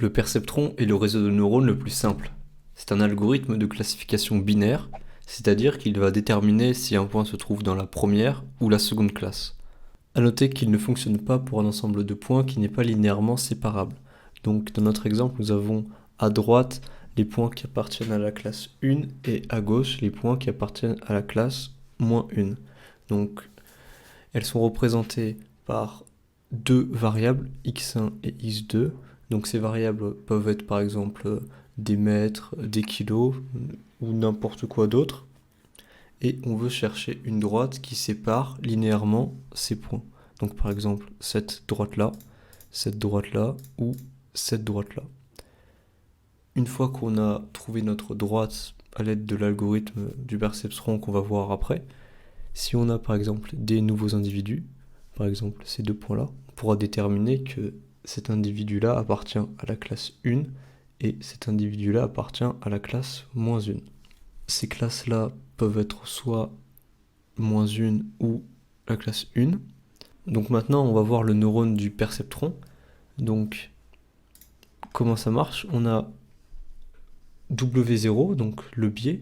Le perceptron est le réseau de neurones le plus simple. C'est un algorithme de classification binaire, c'est-à-dire qu'il va déterminer si un point se trouve dans la première ou la seconde classe. A noter qu'il ne fonctionne pas pour un ensemble de points qui n'est pas linéairement séparable. Donc dans notre exemple, nous avons à droite les points qui appartiennent à la classe 1 et à gauche les points qui appartiennent à la classe -1. Donc elles sont représentées par deux variables, x1 et x2. Donc ces variables peuvent être par exemple des mètres, des kilos ou n'importe quoi d'autre. Et on veut chercher une droite qui sépare linéairement ces points. Donc par exemple cette droite-là ou cette droite-là. Une fois qu'on a trouvé notre droite à l'aide de l'algorithme du perceptron qu'on va voir après, si on a par exemple des nouveaux individus, par exemple ces deux points-là, on pourra déterminer que cet individu-là appartient à la classe 1 et cet individu-là appartient à la classe -1. Ces classes-là peuvent être soit -1 ou la classe 1. Donc maintenant, on va voir le neurone du perceptron. Donc, comment ça marche? On a W0, donc le biais,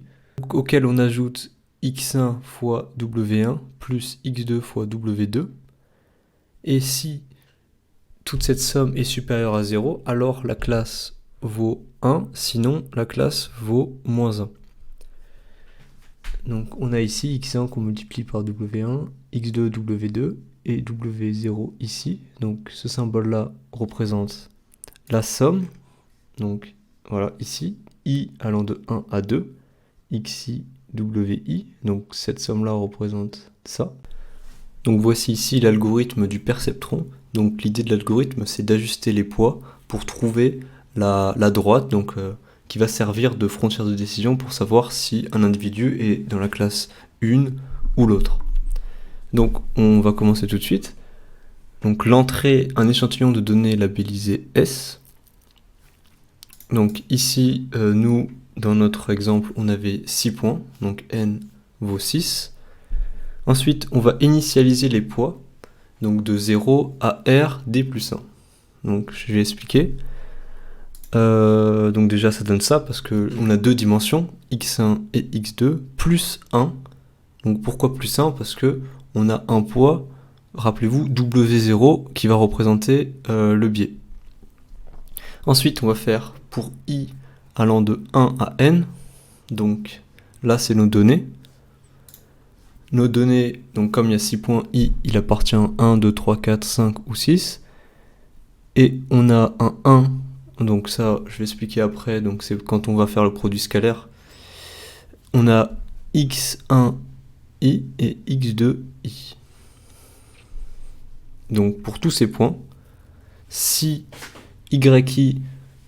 auquel on ajoute x1 fois W1 plus x2 fois W2. Et si toute cette somme est supérieure à 0, alors la classe vaut 1, sinon la classe vaut -1. Donc on a ici x1 qu'on multiplie par W1, x2, W2 et W0 ici. Donc ce symbole-là représente la somme. Donc voilà ici, i allant de 1 à 2, xi, wi. Donc cette somme-là représente ça. Donc voici ici l'algorithme du perceptron. Donc l'idée de l'algorithme, c'est d'ajuster les poids pour trouver la droite, donc qui va servir de frontière de décision pour savoir si un individu est dans la classe 1 ou l'autre. Donc on va commencer tout de suite. Donc l'entrée, un échantillon de données labellisé S. Donc ici, nous, dans notre exemple, on avait 6 points, donc n vaut 6. Ensuite, on va initialiser les poids, donc de 0 à r d plus 1. Donc je vais expliquer. Donc déjà ça donne ça parce qu'on a deux dimensions, x1 et x2, plus 1. Donc pourquoi plus 1? Parce que on a un poids, rappelez-vous, W0 qui va représenter le biais. Ensuite on va faire pour i allant de 1 à n, donc là c'est nos données. Nos données, donc comme il y a 6 points, i il appartient à 1, 2, 3, 4, 5 ou 6. Et on a un 1. Donc ça, je vais expliquer après, donc c'est quand on va faire le produit scalaire. On a x1i et x2i. Donc pour tous ces points, si yi,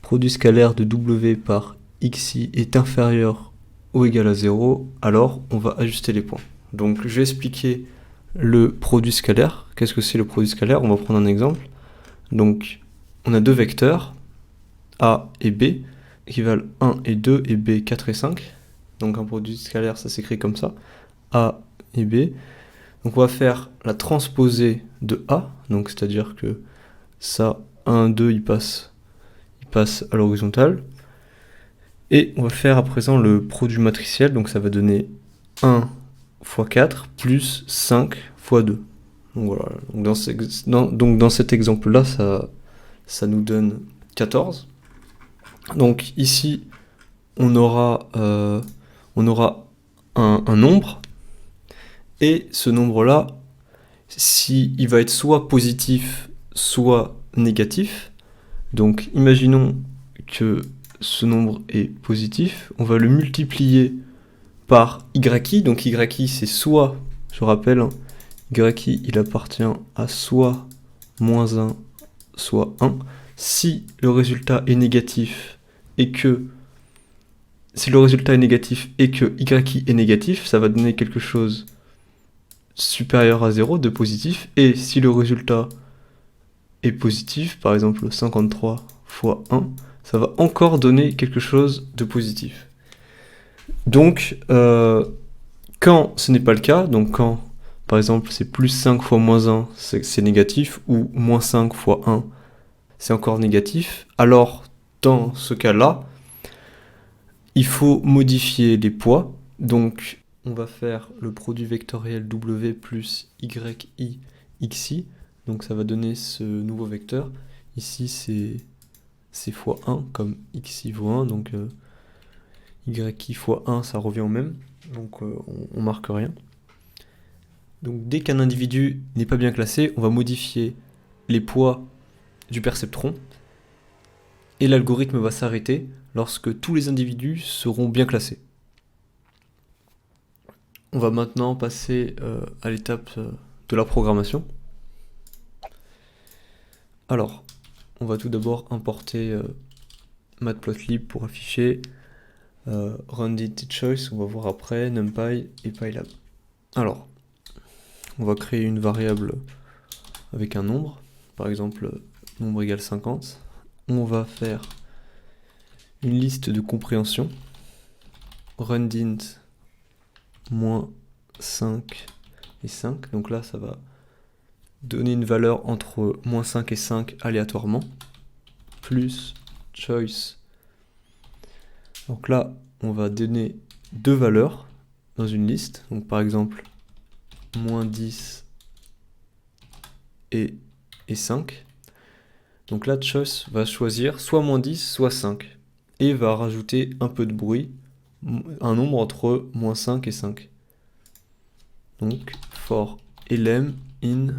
produit scalaire de w par xi, est inférieur ou égal à 0, alors on va ajuster les points. Donc je vais expliquer le produit scalaire. Qu'est-ce que c'est le produit scalaire? On va prendre un exemple. Donc on a deux vecteurs, A et B, qui valent 1 et 2 et B 4 et 5. Donc un produit scalaire, ça s'écrit comme ça, A et B. Donc on va faire la transposée de A, donc c'est-à-dire que ça, 1, 2, il passe à l'horizontale. Et on va faire à présent le produit matriciel, donc ça va donner 1 fois 4 plus 5 fois 2. Donc voilà, donc dans cet exemple-là, ça nous donne 14. Donc ici, on aura un nombre, et ce nombre-là, il va être soit positif, soit négatif. Donc imaginons que ce nombre est positif, on va le multiplier par yi, donc yi c'est soit, je rappelle, yi il appartient à soit -1, soit 1. Si le résultat est négatif et que yi est négatif, ça va donner quelque chose supérieur à 0 de positif. Et si le résultat est positif, par exemple 53 fois 1, ça va encore donner quelque chose de positif. Donc, quand ce n'est pas le cas, donc quand, par exemple, c'est plus 5 fois -1, c'est négatif, ou -5 fois 1, c'est encore négatif, alors dans ce cas-là, il faut modifier les poids. Donc, on va faire le produit vectoriel W plus YI XI. Donc, ça va donner ce nouveau vecteur. Ici, c'est fois 1, comme XI vaut 1. Donc, YI fois 1, ça revient au même. Donc, on marque rien. Donc, dès qu'un individu n'est pas bien classé, on va modifier les poids du perceptron. Et l'algorithme va s'arrêter lorsque tous les individus seront bien classés. On va maintenant passer à l'étape de la programmation. Alors, on va tout d'abord importer Matplotlib pour afficher run_choice, on va voir après, NumPy et Pylab. Alors, on va créer une variable avec un nombre, par exemple nombre égale 50. On va faire une liste de compréhension, run_int moins 5 et 5. Donc là, ça va donner une valeur entre moins 5 et 5 aléatoirement, plus choice. Donc là, on va donner deux valeurs dans une liste. Donc par exemple, moins 10 et 5. Donc là, choice va choisir soit moins 10, soit 5. Et va rajouter un peu de bruit, un nombre entre moins 5 et 5. Donc, for lm in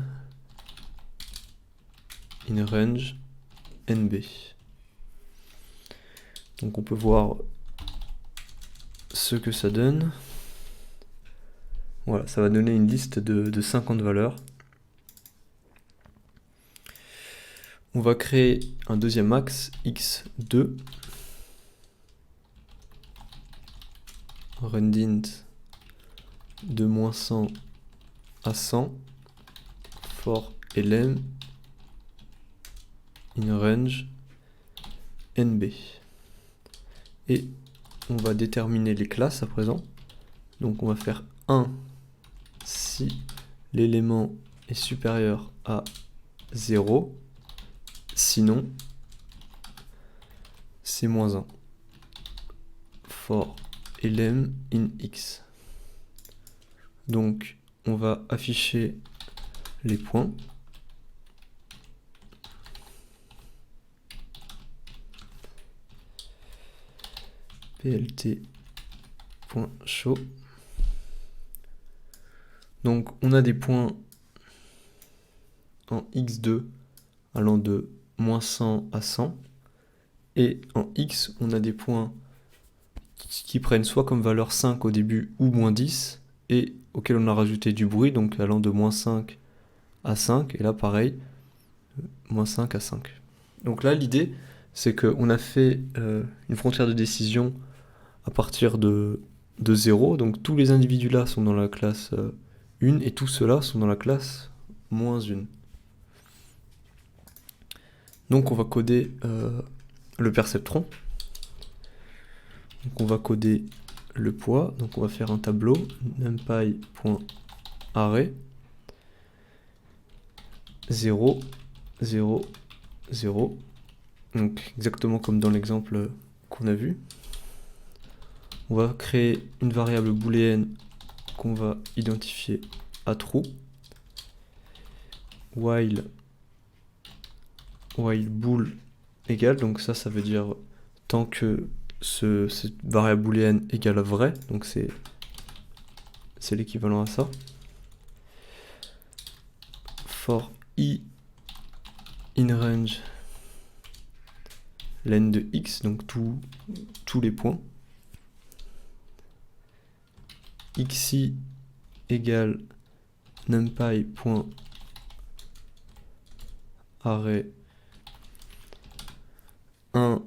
range nb. Donc on peut voir ce que ça donne. Voilà, ça va donner une liste de 50 valeurs. On va créer un deuxième axe, x2, run_int de moins 100 à 100, for lm in range nb. Et on va déterminer les classes à présent. Donc on va faire 1 si l'élément est supérieur à 0, sinon c'est moins 1. For lm in x. Donc on va afficher les points. plt.show. Donc on a des points en x2 allant de moins 100 à 100. Et en x, on a des points qui prennent soit comme valeur 5 au début ou moins 10, et auquel on a rajouté du bruit, donc allant de moins 5 à 5, et là pareil, moins 5 à 5. Donc là l'idée, c'est qu'on a fait une frontière de décision à partir de 0, donc tous les individus là sont dans la classe 1, et tous ceux-là sont dans la classe moins 1. Donc on va coder le perceptron. Donc on va coder le poids, donc on va faire un tableau numpy.array 0, 0, 0. Donc exactement comme dans l'exemple qu'on a vu. On va créer une variable booléenne qu'on va identifier à true. While bool égale, donc ça veut dire tant que cette variable booléenne égale à vrai, donc c'est l'équivalent à ça. For i in range len de x, donc tous les points. xi égale numpy.array 1,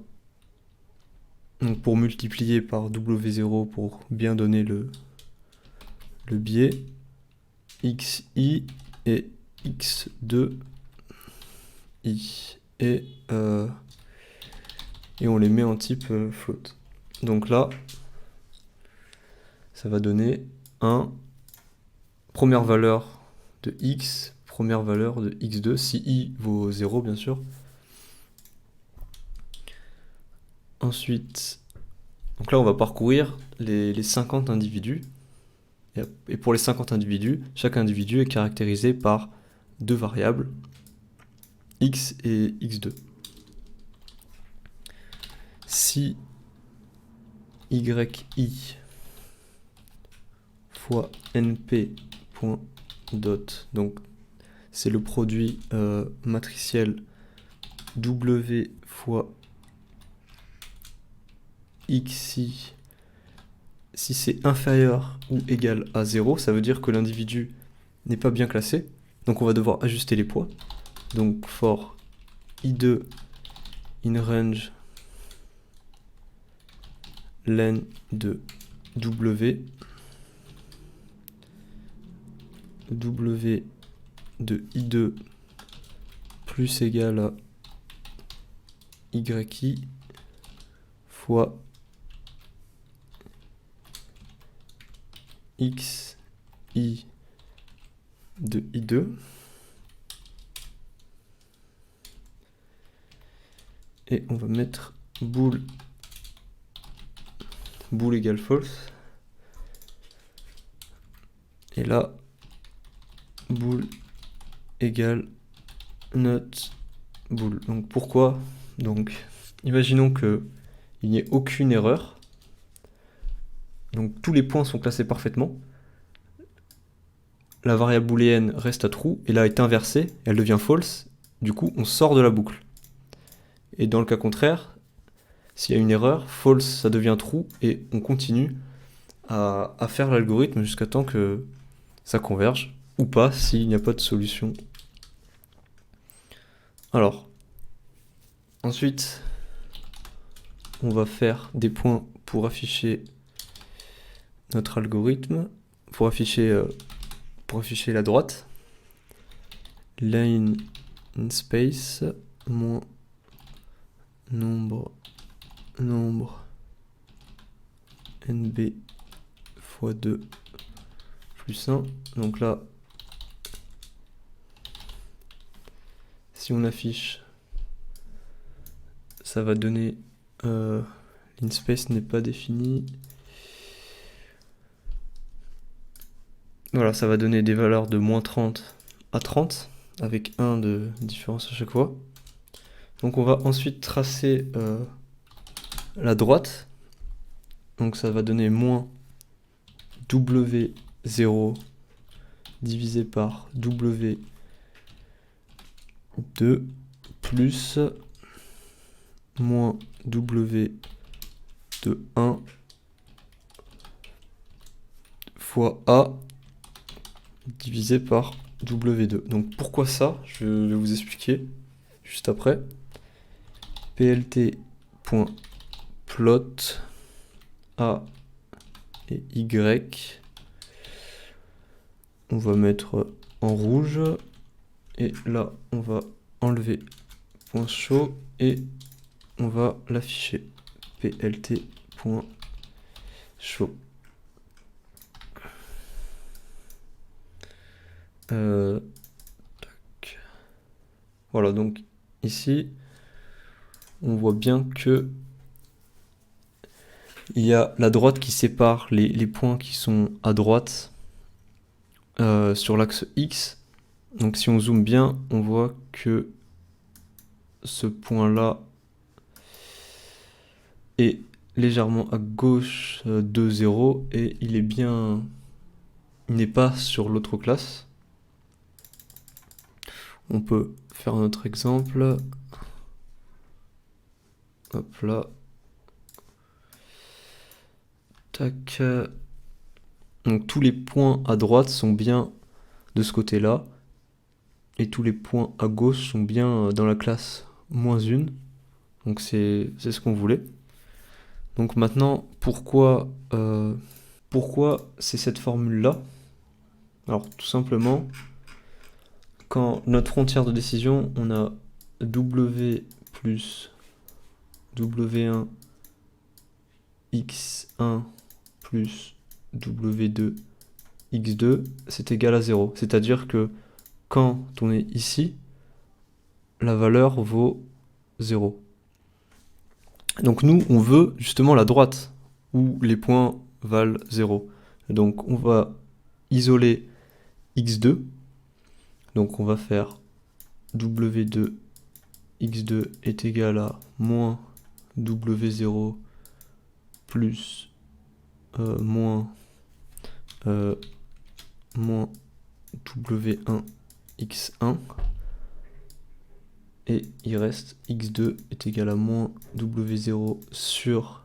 donc pour multiplier par w0 pour bien donner le biais, xi et x2i, et on les met en type float. Donc là, ça va donner première valeur de x, première valeur de x2, si i vaut 0 bien sûr. Ensuite, donc là on va parcourir les 50 individus. Et pour les 50 individus, chaque individu est caractérisé par deux variables, x et x2. Si yi fois np.dot, donc c'est le produit matriciel w fois xi, si c'est inférieur ou égal à 0, ça veut dire que l'individu n'est pas bien classé, donc on va devoir ajuster les poids. Donc for i2 in range len de w de i2 plus égal à yi fois xi de i2 et on va mettre bool égale false, et là bool égale not bool. Donc pourquoi? Donc imaginons que il n'y ait aucune erreur, donc tous les points sont classés parfaitement, la variable booléenne reste à true et là est inversée, elle devient false, du coup on sort de la boucle. Et dans le cas contraire, s'il y a une erreur, false ça devient true et on continue à faire l'algorithme jusqu'à temps que ça converge, ou pas s'il n'y a pas de solution. Alors, ensuite, on va faire des points pour afficher notre algorithme, pour afficher la droite. Line in space moins nombre nb fois 2 plus 1. Donc là, si on affiche, ça va donner l'inspace n'est pas défini. Voilà, ça va donner des valeurs de moins 30 à 30 avec 1 de différence à chaque fois. Donc on va ensuite tracer la droite. Donc ça va donner moins W0 divisé par W2 plus moins W de 1 fois A divisé par W2. Donc pourquoi ça? Je vais vous expliquer juste après. plt.plot A et Y. On va mettre en rouge. Et là, on va enlever point .show et on va l'afficher. plt.show. Voilà, donc ici, on voit bien que il y a la droite qui sépare les points qui sont à droite sur l'axe X. Donc si on zoome bien, on voit que ce point-là est légèrement à gauche de 0 et il n'est pas sur l'autre classe. On peut faire un autre exemple. Hop là. Tac. Donc tous les points à droite sont bien de ce côté-là. Et tous les points à gauche sont bien dans la classe -1. Donc c'est ce qu'on voulait. Donc maintenant, pourquoi c'est cette formule-là? Alors tout simplement, quand notre frontière de décision, on a W plus W1 X1 plus W2 X2, c'est égal à 0. C'est-à-dire que quand on est ici, la valeur vaut 0. Donc nous, on veut justement la droite, où les points valent 0. Donc on va isoler x2. Donc on va faire w2 x2 est égal à moins w0 plus moins w1 x1. Et il reste x2 est égal à moins w0 sur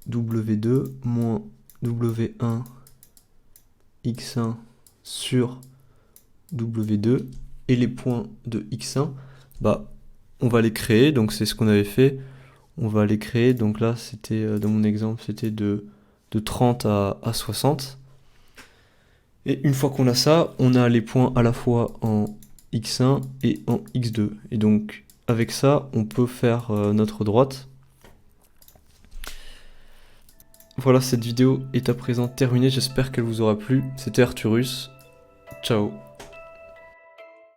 w2 moins w1 x1 sur w2. Et les points de x1, bah, on va les créer. Donc c'est ce qu'on avait fait. On va les créer. Donc là, c'était dans mon exemple, c'était de 30 à 60. Et une fois qu'on a ça, on a les points à la fois en x1 et en x2. Et donc, avec ça, on peut faire notre droite. Voilà, cette vidéo est à présent terminée. J'espère qu'elle vous aura plu. C'était Arthurus. Ciao.